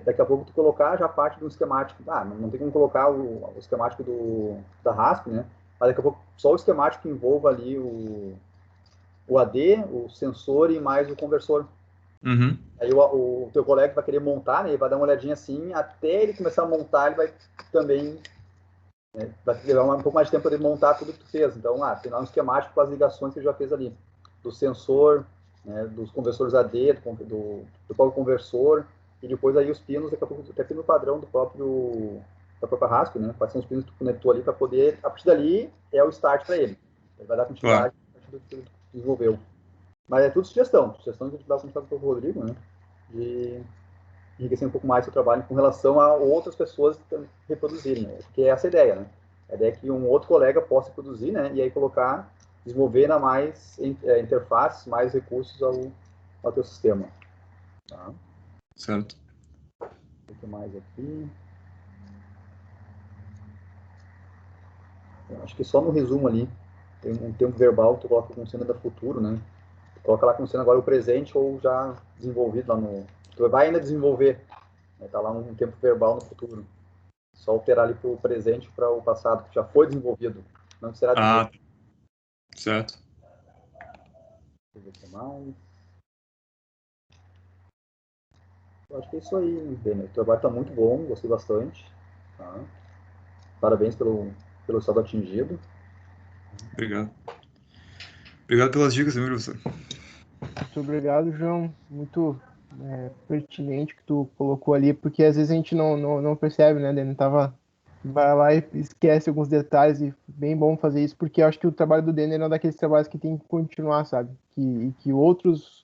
S4: Daqui a pouco tu colocar já parte do esquemático. Não tem como colocar o esquemático da RASP, né? Mas daqui a pouco só o esquemático que envolva ali o AD, o sensor e mais o conversor.
S3: Uhum.
S4: Aí o teu colega vai querer montar, né? Ele vai dar uma olhadinha assim, até ele começar a montar, ele vai também, né, vai levar um pouco mais de tempo para ele montar tudo que tu fez. Então, tem lá um esquemático com as ligações que ele já fez ali. Do sensor, né, dos conversores AD, do próprio conversor, e depois aí os pinos, daqui a pouco, até pino padrão da própria RASP, né? Quais são os pinos que tu conectou ali para poder, a partir dali, é o start para ele. Ele vai dar
S3: Claro.
S4: continuidade a partir do que ele desenvolveu. Mas é tudo sugestão que a gente dá para o Rodrigo, né? De enriquecer um pouco mais o seu trabalho com relação a outras pessoas reproduzirem, né? Porque é essa a ideia, né? A ideia é que um outro colega possa produzir, né? E aí colocar, desenvolver ainda mais interfaces, mais recursos ao teu sistema. Tá?
S3: Certo.
S4: O que mais aqui? Eu acho que só no resumo ali, tem um tempo verbal que tu coloca como sendo da futuro, né? Tu coloca lá como sendo agora o presente ou já desenvolvido lá no... Tu vai ainda desenvolver, né? Tá lá um tempo verbal no futuro. Só alterar ali para o presente para o passado, que já foi desenvolvido. Não será desenvolvido.
S3: Certo.
S4: Deixa eu ver o que mais. Eu acho que é isso aí, Daniel. O trabalho está muito bom, gostei bastante. Tá? Parabéns pelo estado atingido.
S3: Obrigado. Obrigado pelas dicas, meu professor.
S2: Muito obrigado, João. Muito pertinente que tu colocou ali, porque às vezes a gente não percebe, né? Ele vai lá e esquece alguns detalhes, e bem bom fazer isso, porque eu acho que o trabalho do Denner é um daqueles trabalhos que tem que continuar, sabe? Que outros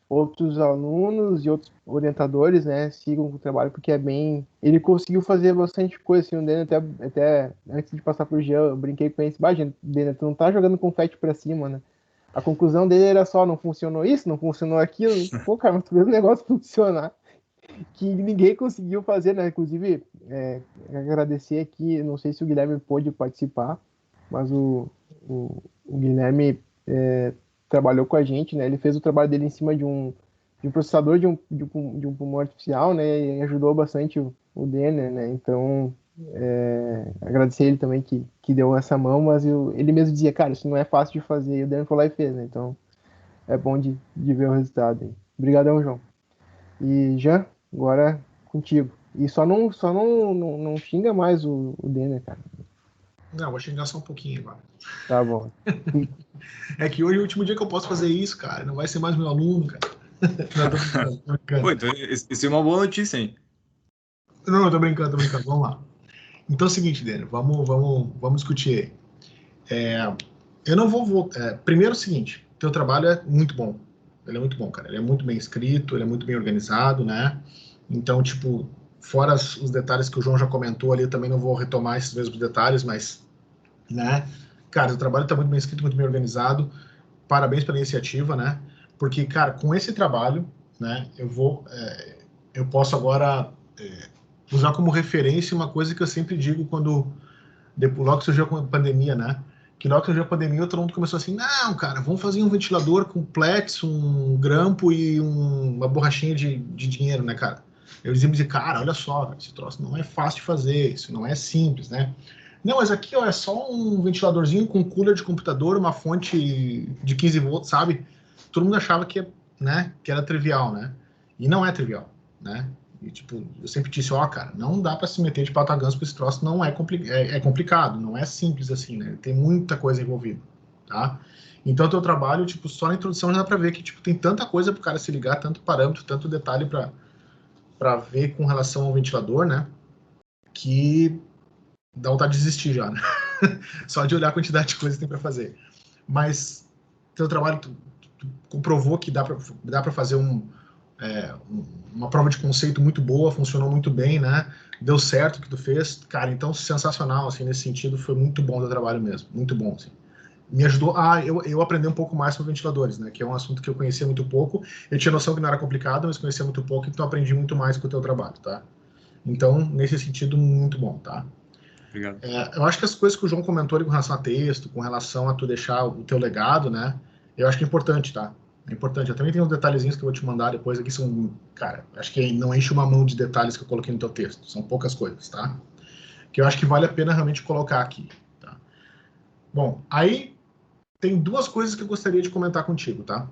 S2: alunos e outros orientadores, né, sigam com o trabalho, porque é bem... Ele conseguiu fazer bastante coisa, assim, o Denner até antes de passar pro Jean, eu brinquei com ele, Denner, tu não tá jogando confete pra cima, né? A conclusão dele era só, não funcionou isso, não funcionou aquilo. Pô, cara, mas tu vê o negócio funcionar, que ninguém conseguiu fazer, né? Inclusive, agradecer aqui, não sei se o Guilherme pôde participar, mas o Guilherme trabalhou com a gente, né? Ele fez o trabalho dele em cima de um processador de um pulmão artificial, né? E ajudou bastante o Denner, né? Então, agradecer ele também que deu essa mão, mas ele mesmo dizia, cara, isso não é fácil de fazer, e o Denner foi lá e fez, né? Então, é bom de ver o resultado aí. Obrigadão, João. E Jean, agora contigo. E só não xinga mais o Denner, cara.
S1: Não, vou xingar só um pouquinho agora.
S2: Tá bom.
S1: É que hoje é o último dia que eu posso fazer isso, cara. Não vai ser mais meu aluno, cara. Não, tô brincando.
S3: Pô, então isso é uma boa notícia, hein?
S1: Não, eu tô brincando. Vamos lá. Então é o seguinte, Daniel, vamos discutir aí. Eu não vou... primeiro é o seguinte, teu trabalho é muito bom. Ele é muito bom, cara. Ele é muito bem escrito, ele é muito bem organizado, né? Então, tipo, fora os detalhes que o João já comentou ali, eu também não vou retomar esses mesmos detalhes, mas, né, cara, o trabalho está muito bem escrito, muito bem organizado, parabéns pela iniciativa, né, porque, cara, com esse trabalho, né, eu posso agora usar como referência uma coisa que eu sempre digo quando, logo que surgiu a pandemia, né, que logo que surgiu a pandemia, todo mundo começou assim, não, cara, vamos fazer um ventilador com plex, um grampo e uma borrachinha de dinheiro, né, cara? Eu dizia, cara, olha só, esse troço não é fácil de fazer, isso não é simples, né? Não, mas aqui, ó, é só um ventiladorzinho com cooler de computador, uma fonte de 15 volts, sabe? Todo mundo achava que, né, que era trivial, né? E não é trivial, né? E, tipo, eu sempre disse, ó, cara, não dá para se meter de pata ganso com esse troço, não é, complicado, não é simples assim, né? Tem muita coisa envolvida, tá? Então, o teu trabalho, tipo, só na introdução já dá para ver que, tipo, tem tanta coisa para o cara se ligar, tanto parâmetro, tanto detalhe para ver com relação ao ventilador, né? Que dá vontade de desistir já, né? Só de olhar a quantidade de coisa que tem para fazer. Mas teu trabalho tu comprovou que dá para fazer uma prova de conceito muito boa, funcionou muito bem, né? Deu certo o que tu fez, cara. Então sensacional, assim, nesse sentido, foi muito bom o teu trabalho mesmo, muito bom, assim. Me ajudou eu aprender um pouco mais sobre ventiladores, né? Que é um assunto que eu conhecia muito pouco. Eu tinha noção que não era complicado, mas conhecia muito pouco, então aprendi muito mais com o teu trabalho, tá? Então, nesse sentido, muito bom, tá?
S3: Obrigado.
S1: Eu acho que as coisas que o João comentou ali com relação a texto, com relação a tu deixar o teu legado, né? Eu acho que é importante, tá? É importante. Eu também tenho uns detalhezinhos que eu vou te mandar depois aqui, são, cara, acho que não enche uma mão de detalhes que eu coloquei no teu texto. São poucas coisas, tá? Que eu acho que vale a pena realmente colocar aqui, tá? Bom, aí tem duas coisas que eu gostaria de comentar contigo, tá?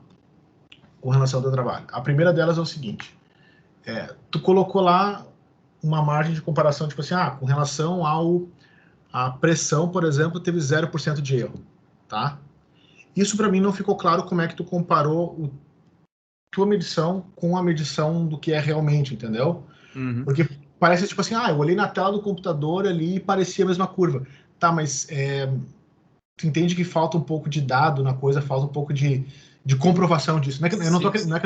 S1: Com relação ao teu trabalho. A primeira delas é o seguinte, tu colocou lá uma margem de comparação, tipo assim, com relação a pressão, por exemplo, teve 0% de erro, tá? Isso para mim não ficou claro como é que tu comparou tua medição com a medição do que é realmente, entendeu?
S3: Uhum.
S1: Porque parece tipo assim, eu olhei na tela do computador ali e parecia a mesma curva. Tá, mas tu entende que falta um pouco de dado na coisa, falta um pouco de comprovação disso. Não é que eu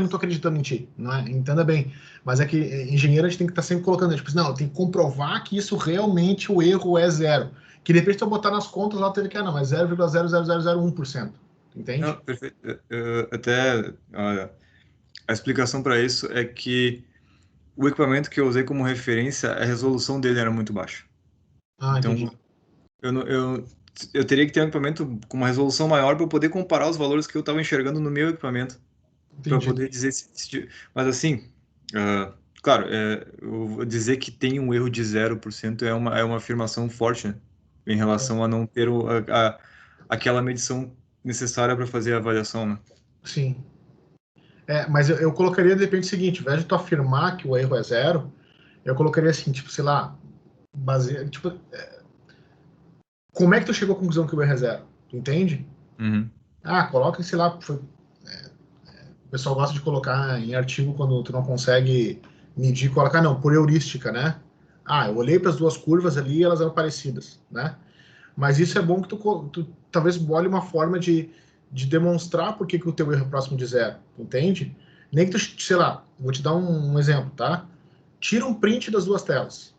S1: não tô acreditando em ti, não é? Entenda bem. Mas é que engenheiro a gente tem que estar sempre colocando, tipo, não, tem que comprovar que isso realmente o erro é zero. Que de repente tu botar nas contas lá, teve que, não, é 0,00001%. Entende?
S3: Não, perfeito. Até a explicação para isso é que o equipamento que eu usei como referência, a resolução dele era muito baixa. Então,
S1: Entendi.
S3: eu teria que ter um equipamento com uma resolução maior para eu poder comparar os valores que eu estava enxergando no meu equipamento. Para poder dizer mas assim, claro, eu vou dizer que tem um erro de 0% é uma afirmação forte, né? Em relação a não ter aquela medição necessária para fazer a avaliação, né?
S1: Sim. Mas eu colocaria de repente o seguinte, ao invés de tu afirmar que o erro é zero, eu colocaria assim, tipo, sei lá, tipo, como é que tu chegou à conclusão que o erro é zero? Tu entende?
S3: Uhum.
S1: Coloca, sei lá, o pessoal gosta de colocar em artigo quando tu não consegue medir, colocar, não, por heurística, né? Eu olhei para as duas curvas ali e elas eram parecidas, né? Mas isso é bom que tu talvez olhe uma forma de demonstrar por que o teu erro é próximo de zero, entende? Nem que tu, sei lá, vou te dar um exemplo, tá? Tira um print das duas telas,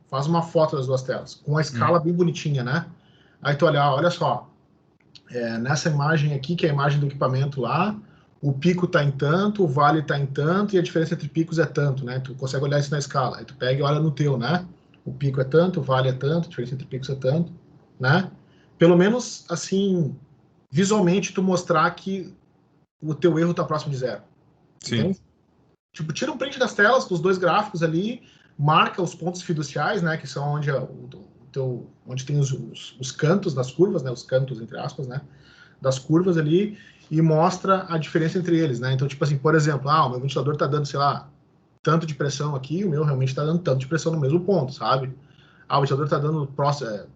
S1: faz uma foto das duas telas, com a escala bem bonitinha, né? Aí tu olha só, nessa imagem aqui, que é a imagem do equipamento lá, o pico está em tanto, o vale está em tanto, e a diferença entre picos é tanto, né? Tu consegue olhar isso na escala. Aí tu pega e olha no teu, né? O pico é tanto, o vale é tanto, a diferença entre picos é tanto, né? Pelo menos, assim, visualmente, tu mostrar que o teu erro está próximo de zero.
S3: Sim.
S1: Entende? Tipo, tira um print das telas, dos dois gráficos ali, marca os pontos fiduciais, né? Que são onde tem os cantos das curvas, né? Os cantos, entre aspas, né? Das curvas ali, e mostra a diferença entre eles, né? Então, tipo assim, por exemplo, o meu ventilador tá dando, sei lá, tanto de pressão aqui, o meu realmente tá dando tanto de pressão no mesmo ponto, sabe? O ventilador tá dando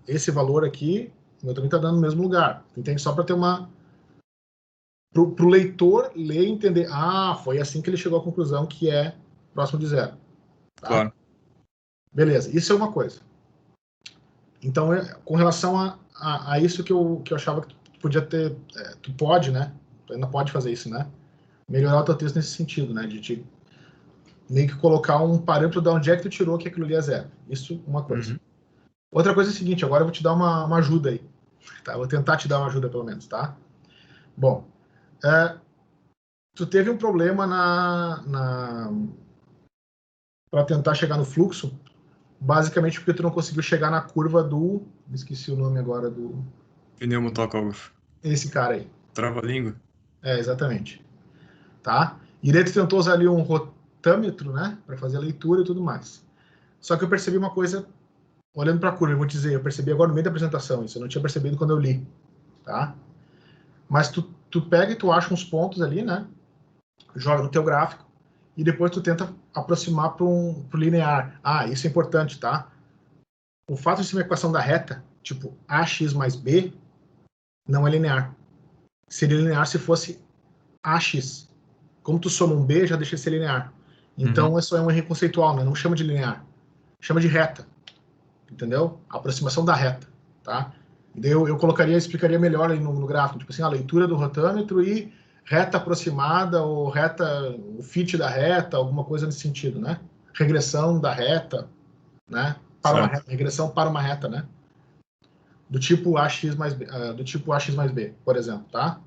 S1: esse valor aqui, o meu também tá dando no mesmo lugar. Entende? Só para ter pro leitor ler e entender, foi assim que ele chegou à conclusão que é próximo de zero. Tá?
S3: Claro.
S1: Beleza, isso é uma coisa. Então, com relação a isso que eu achava que tu podia ter, tu pode, né? Tu ainda pode fazer isso, né? Melhorar o teu texto nesse sentido, né? meio que colocar um parâmetro de onde é que tu tirou que aquilo ali é zero. Isso uma coisa.
S3: Uhum.
S1: Outra coisa é a seguinte, agora eu vou te dar uma ajuda aí. Tá? Vou tentar te dar uma ajuda pelo menos, tá? Bom, tu teve um problema para tentar chegar no fluxo, basicamente porque tu não conseguiu chegar na curva do... Esqueci o nome agora do...
S3: Pneumotógrafo.
S1: Esse cara aí.
S3: Trava-língua.
S1: Exatamente. Tá? E daí tu tentou usar ali um rotâmetro, né? Para fazer a leitura e tudo mais. Só que eu percebi uma coisa, olhando para a curva, eu vou te dizer, eu percebi agora no meio da apresentação, isso eu não tinha percebido quando eu li. Tá? Mas tu pega e tu acha uns pontos ali, né? Joga no teu gráfico e depois tu tenta aproximar pro linear. Ah, isso é importante, tá? O fato de ser uma equação da reta, tipo ax mais b, não é linear. Seria linear se fosse ax. Como tu soma um b, já deixa de ser linear. Então, isso é um erro conceitual, né? Não chama de linear. Chama de reta. Entendeu? A aproximação da reta, tá? E daí eu colocaria, explicaria melhor aí no gráfico, tipo assim, a leitura do rotâmetro e reta aproximada ou reta, o fit da reta, alguma coisa nesse sentido, né? Regressão da reta, né? Para uma reta, regressão para uma reta, né? Do tipo ax mais b, por exemplo, tá?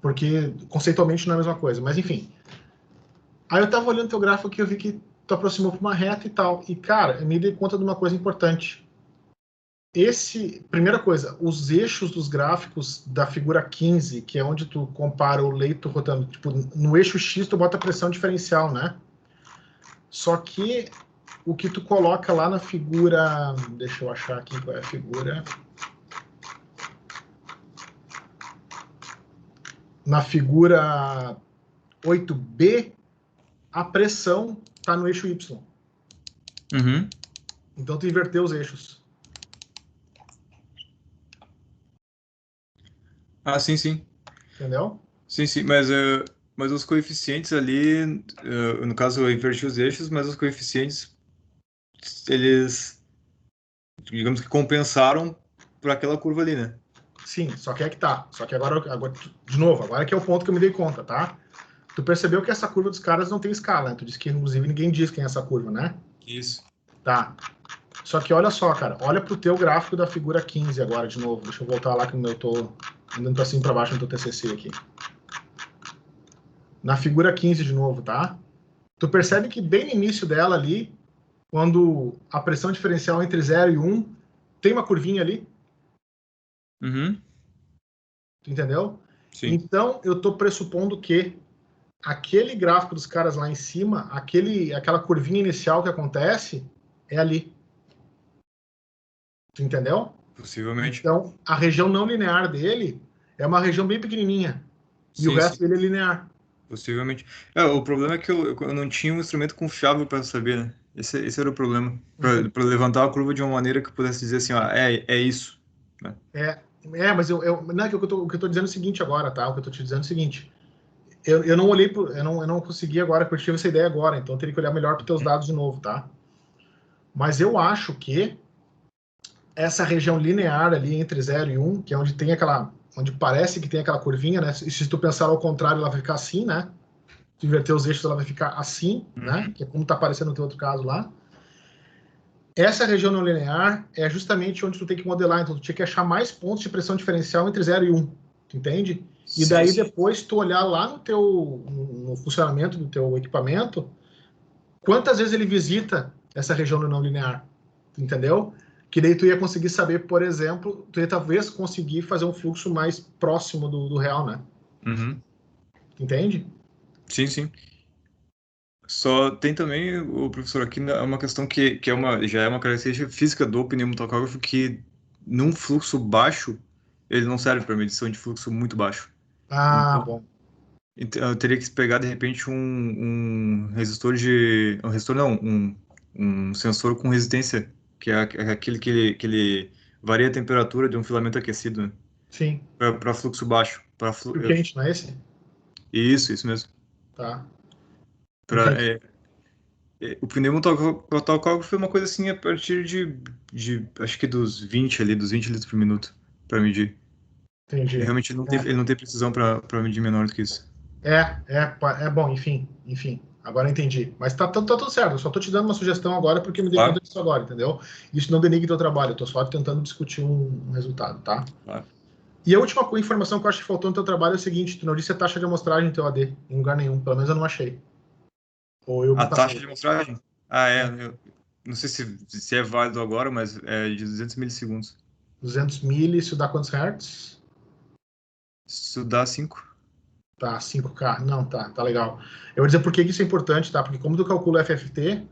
S1: Porque conceitualmente não é a mesma coisa, mas enfim. Aí eu tava olhando teu gráfico aqui, eu vi que tu aproximou para uma reta e tal. E cara, eu me dei conta de uma coisa importante. Primeira coisa, os eixos dos gráficos da figura 15, que é onde tu compara o leito rotando, tipo, no eixo X tu bota a pressão diferencial, né? Só que o que tu coloca lá na figura, deixa eu achar aqui qual é a figura. Na figura 8B, a pressão está no eixo Y.
S3: Uhum.
S1: Então tu inverteu os eixos.
S3: Ah, sim, sim.
S1: Entendeu?
S3: Sim, sim, mas os coeficientes ali, no caso eu inverti os eixos, mas os coeficientes, eles, digamos que compensaram por aquela curva ali, né?
S1: Sim, só que é que tá. Só que agora, de novo, agora que é o ponto que eu me dei conta, tá? Tu percebeu que essa curva dos caras não tem escala, né? Tu disse que, inclusive, ninguém diz quem é essa curva, né?
S3: Isso.
S1: Tá. Só que olha só, cara, olha pro teu gráfico da figura 15 agora, de novo. Deixa eu voltar lá que eu tô andando pra cima e pra baixo no teu TCC aqui. Na figura 15 de novo, tá? Tu percebe que bem no início dela ali, quando a pressão diferencial entre 0 e 1, tem uma curvinha ali.
S3: Uhum.
S1: Tu entendeu?
S3: Sim.
S1: Então, eu tô pressupondo que aquele gráfico dos caras lá em cima, aquela curvinha inicial que acontece, é ali. Tu entendeu?
S3: Possivelmente.
S1: Então, a região não linear dele é uma região bem pequenininha. E o
S3: Sim,
S1: resto
S3: sim.
S1: dele é linear.
S3: Possivelmente. O problema é que eu não tinha um instrumento confiável para saber, né? Esse era o problema. Para levantar a curva de uma maneira que eu pudesse dizer assim, ó, é isso. Né?
S1: Mas não, o que eu tô dizendo é o seguinte agora, tá? O que eu tô te dizendo é o seguinte. Eu não olhei, eu não consegui agora, porque eu tive essa ideia agora, então eu teria que olhar melhor para os teus dados de novo, tá? Mas eu acho que essa região linear ali entre 0 e 1, que é onde tem onde parece que tem aquela curvinha, né? E se tu pensar ao contrário, ela vai ficar assim, né? Se inverter os eixos, ela vai ficar assim, né? Que é como tá aparecendo no teu outro caso lá. Essa região não linear é justamente onde tu tem que modelar, então tu tinha que achar mais pontos de pressão diferencial entre 0 e 1, tu entende? E daí depois tu olhar lá no funcionamento do teu equipamento, quantas vezes ele visita essa região não linear, entendeu? Que daí tu ia conseguir saber, por exemplo, tu ia talvez conseguir fazer um fluxo mais próximo do real, né?
S3: Uhum.
S1: Entende?
S3: Sim, sim. Só tem também, o professor, aqui uma questão que já é uma característica física do pneumototógrafo, que num fluxo baixo, ele não serve para medição de fluxo muito baixo.
S1: Ah, bom.
S3: Então, eu teria que pegar, de repente, um resistor de... Um resistor não, um sensor com resistência, que é aquele que ele varia a temperatura de um filamento aquecido, né?
S1: Sim.
S3: Para fluxo baixo.
S1: O quente, não é esse?
S3: Isso mesmo.
S1: Tá.
S3: O pneumototógrafo foi uma coisa assim a partir acho que dos 20 litros por minuto para medir.
S1: Entendi.
S3: Ele realmente não tem precisão para medir menor do que isso.
S1: É bom, enfim. Agora eu entendi. Mas tá tudo certo. Eu só tô te dando uma sugestão agora porque me dei
S3: Claro.
S1: conta disso agora, entendeu? Isso não denigre teu trabalho. Eu tô só tentando discutir um resultado, tá?
S3: Claro.
S1: E a última informação que eu acho que faltou no teu trabalho é o seguinte: tu não disse a taxa de amostragem do teu AD em lugar nenhum. Pelo menos eu não achei. Ou eu me
S3: A taxa
S1: passei.
S3: de amostragem? Eu não sei se é válido agora, mas é de 200 milissegundos.
S1: 200 mil, isso dá quantos hertz?
S3: Isso dá 5.
S1: Tá, 5K. Não, tá legal. Eu vou dizer por que isso é importante, tá? Porque como tu calcula FFT,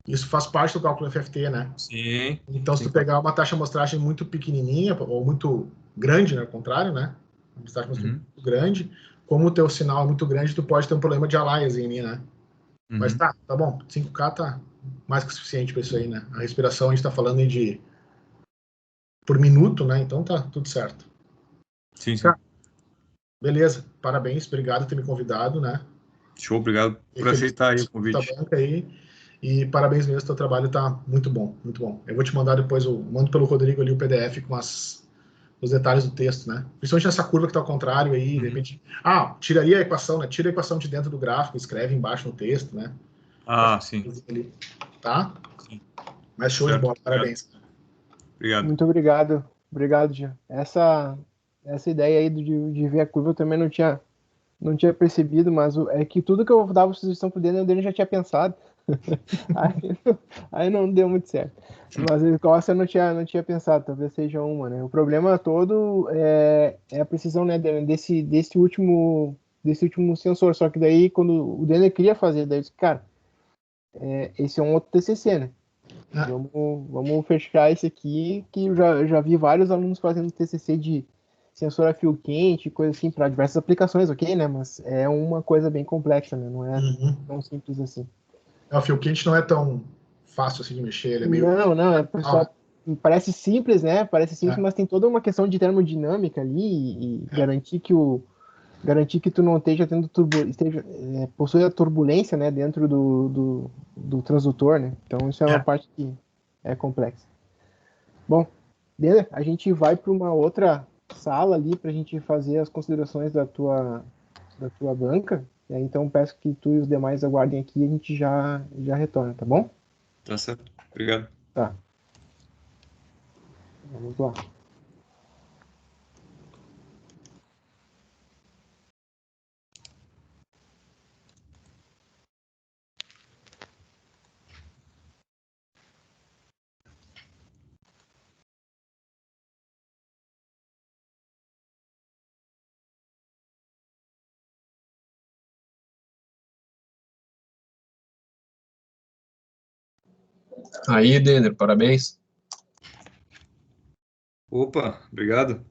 S1: isso faz parte do cálculo FFT, né?
S3: Sim,
S1: Então, se
S3: sim,
S1: tu
S3: claro.
S1: pegar uma taxa de amostragem muito pequenininha, ou muito grande, né? Ao contrário, né? Uma taxa de amostragem
S3: Uhum,
S1: muito grande, como o teu sinal é muito grande, tu pode ter um problema de aliasing ali, né? Mas
S3: uhum.
S1: tá bom. 5K tá mais que suficiente para isso aí, né? A respiração a gente tá falando aí de por minuto, né? Então tá tudo certo.
S3: Sim,
S1: Cara,
S3: sim.
S1: beleza. Parabéns, obrigado por ter me convidado, né?
S3: Show, obrigado
S1: Fiquei
S3: por
S1: feliz
S3: aceitar aí o
S1: com a
S3: convite.
S1: banca aí. E parabéns mesmo, teu trabalho tá muito bom, muito bom. Eu vou te mandar depois, mando pelo Rodrigo ali o PDF com os detalhes do texto, né? Principalmente essa curva que tá ao contrário aí, de
S3: Uhum.
S1: repente. Ah, tiraria a equação, né? Tira a equação de dentro do gráfico, escreve embaixo no texto, né?
S3: Ah, sim,
S1: Ali, tá?
S3: sim.
S1: Mas show de
S3: Certo.
S1: bola,
S3: Obrigado.
S1: parabéns.
S3: Obrigado.
S2: Muito obrigado. Obrigado, Jean. Essa ideia aí de ver a curva eu também não tinha percebido, mas é que tudo que eu dava sugestão pro Daniel, o Daniel já tinha pensado. Aí, aí não deu muito certo. Mas igual eu não tinha pensado, talvez seja uma, né? O problema todo é a precisão, né, desse último sensor. Só que daí, quando o Daniel queria fazer, daí eu disse, cara, esse é um outro TCC, né?
S1: Ah,
S2: Vamos fechar esse aqui, que eu já vi vários alunos fazendo TCC de sensor a fio quente, coisa assim, para diversas aplicações, ok, né? Mas é uma coisa bem complexa, né? Não é
S1: uhum.
S2: tão simples assim.
S1: O fio quente não é tão fácil assim de mexer, ele é meio.
S2: Não, não,
S1: Ah,
S2: pessoal, parece simples, né? Parece simples,
S1: é,
S2: mas tem toda uma questão de termodinâmica ali e
S1: é,
S2: garantir que tu não esteja tendo possui a turbulência, né, dentro do transdutor, né? Então isso é uma
S1: é.
S2: parte que é complexa. Bom, beleza, a gente vai para uma outra sala ali para a gente fazer as considerações da tua banca. E aí, então peço que tu e os demais aguardem aqui e a gente já retorna, tá bom?
S3: Tá certo. Obrigado.
S2: Tá, vamos lá.
S5: Aí, Denner, parabéns.
S3: Opa, obrigado.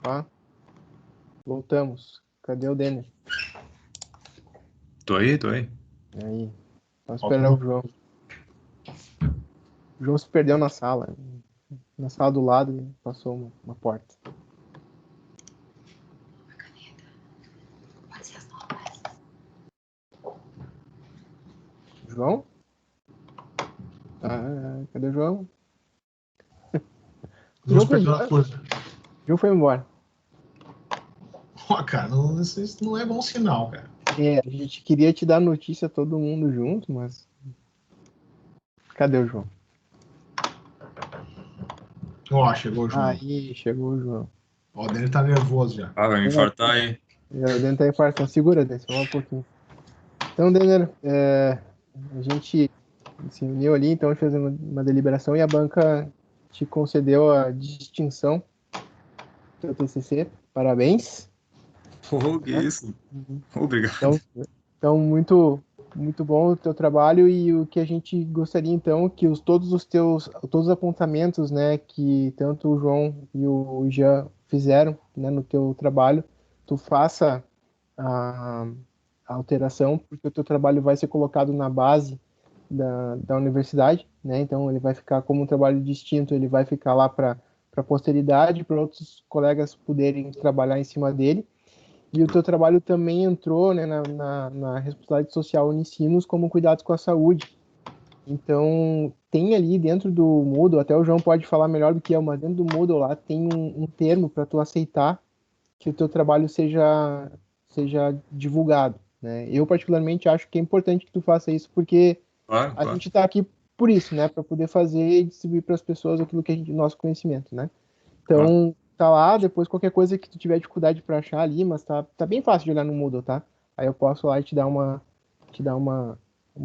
S2: Opa. Voltamos. Cadê o Denner?
S3: Tô aí.
S2: Aí. Só esperar o João. O João se perdeu na sala. Na sala do lado e passou uma porta. João? Cadê o João?
S1: João perdeu na força.
S2: O João foi embora.
S1: Ó, cara, isso não é bom sinal, cara.
S2: A gente queria te dar notícia todo mundo junto, mas... Cadê o João?
S1: Ó, chegou o João.
S2: Aí, chegou o João.
S1: Ó, o Dani tá nervoso já.
S3: Vai me infartar aí.
S2: O Denner tá infartando. Segura, Denner, só um pouquinho. Então, Denner, a gente se uniu ali, então fez uma deliberação e a banca te concedeu a distinção do teu TCC. Parabéns.
S3: Que isso. Obrigado.
S2: Então muito bom o teu trabalho e o que a gente gostaria então que todos os apontamentos, né, que tanto o João e o Jean fizeram, né, no teu trabalho, tu faça a alteração, porque o teu trabalho vai ser colocado na base da universidade, né? Então ele vai ficar como um trabalho distinto, ele vai ficar lá para a posteridade, para outros colegas poderem trabalhar em cima dele. E o teu trabalho também entrou, né, na responsabilidade social Unicinos como cuidados com a saúde. Então, tem ali dentro do Moodle, até o João pode falar melhor do que eu, mas dentro do Moodle lá tem um termo para tu aceitar que o teu trabalho seja divulgado, né? Eu, particularmente, acho que é importante que tu faça isso, porque a gente está aqui por isso, né? Para poder fazer e distribuir para as pessoas aquilo que nosso conhecimento, né? Então, tá lá, depois qualquer coisa que tu tiver dificuldade para achar ali, mas tá bem fácil de olhar no Moodle, tá? Aí eu posso lá e te dar uma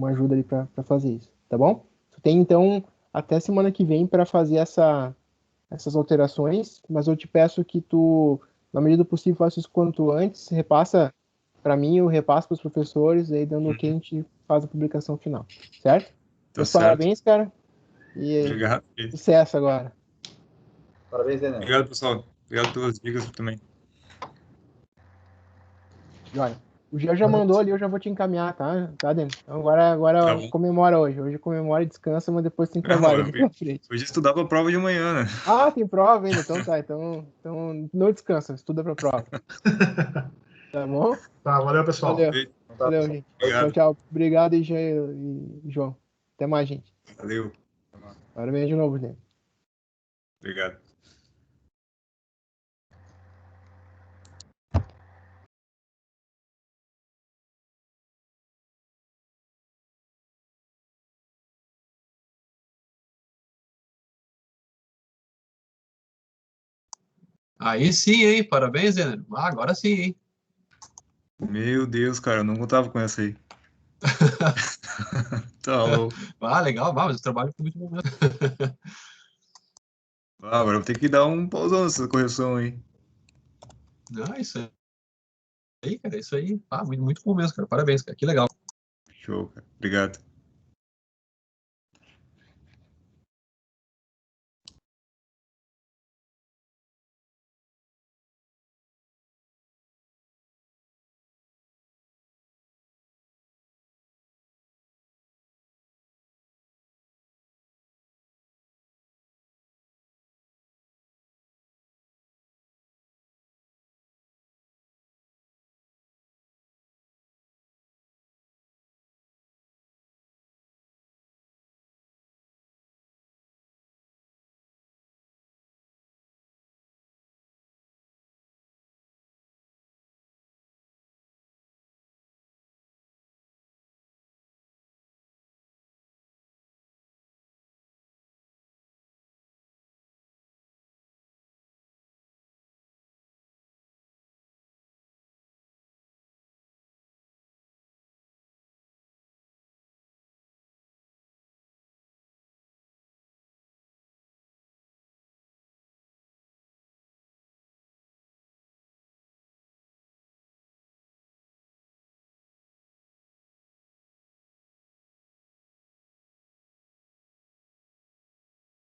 S2: ajuda ali para fazer isso, tá bom? Tu tem, então, até semana que vem para fazer essas alterações, mas eu te peço que tu, na medida do possível, faça isso quanto antes, repassa para mim, eu repasso para os professores, aí dando o que a gente faz a publicação final, certo?
S3: Tá
S2: Meus
S3: certo.
S2: parabéns, cara. E
S3: Obrigado.
S2: sucesso agora.
S4: Parabéns, Denner.
S3: Obrigado, pessoal. Obrigado pelas dicas também.
S2: Olha, o Gia já mandou ali, eu já vou te encaminhar, tá, Denis? Então agora
S3: Tá
S2: comemora hoje. Hoje comemora e descansa, mas depois tem trabalho ali pra frente.
S3: Hoje estudar pra prova de amanhã, né?
S2: Ah, tem prova ainda, então tá. Então não descansa, estuda pra prova. Tá bom?
S1: Tá, valeu, pessoal.
S2: Valeu, gente.
S3: Obrigado.
S2: Tchau. Obrigado, e João. Até mais, gente.
S3: Valeu.
S2: Parabéns de novo, Denis.
S3: Obrigado.
S5: Aí sim, hein? Parabéns, Denner. Agora sim, hein?
S3: Meu Deus, cara, eu não contava com essa aí. Tá louco.
S5: Legal. Mas o trabalho foi muito bom mesmo.
S3: Agora eu vou ter que dar um pausão nessa correção aí.
S5: Não, isso aí, cara. Isso aí. Muito bom mesmo, cara. Parabéns, cara. Que legal.
S3: Show, cara. Obrigado.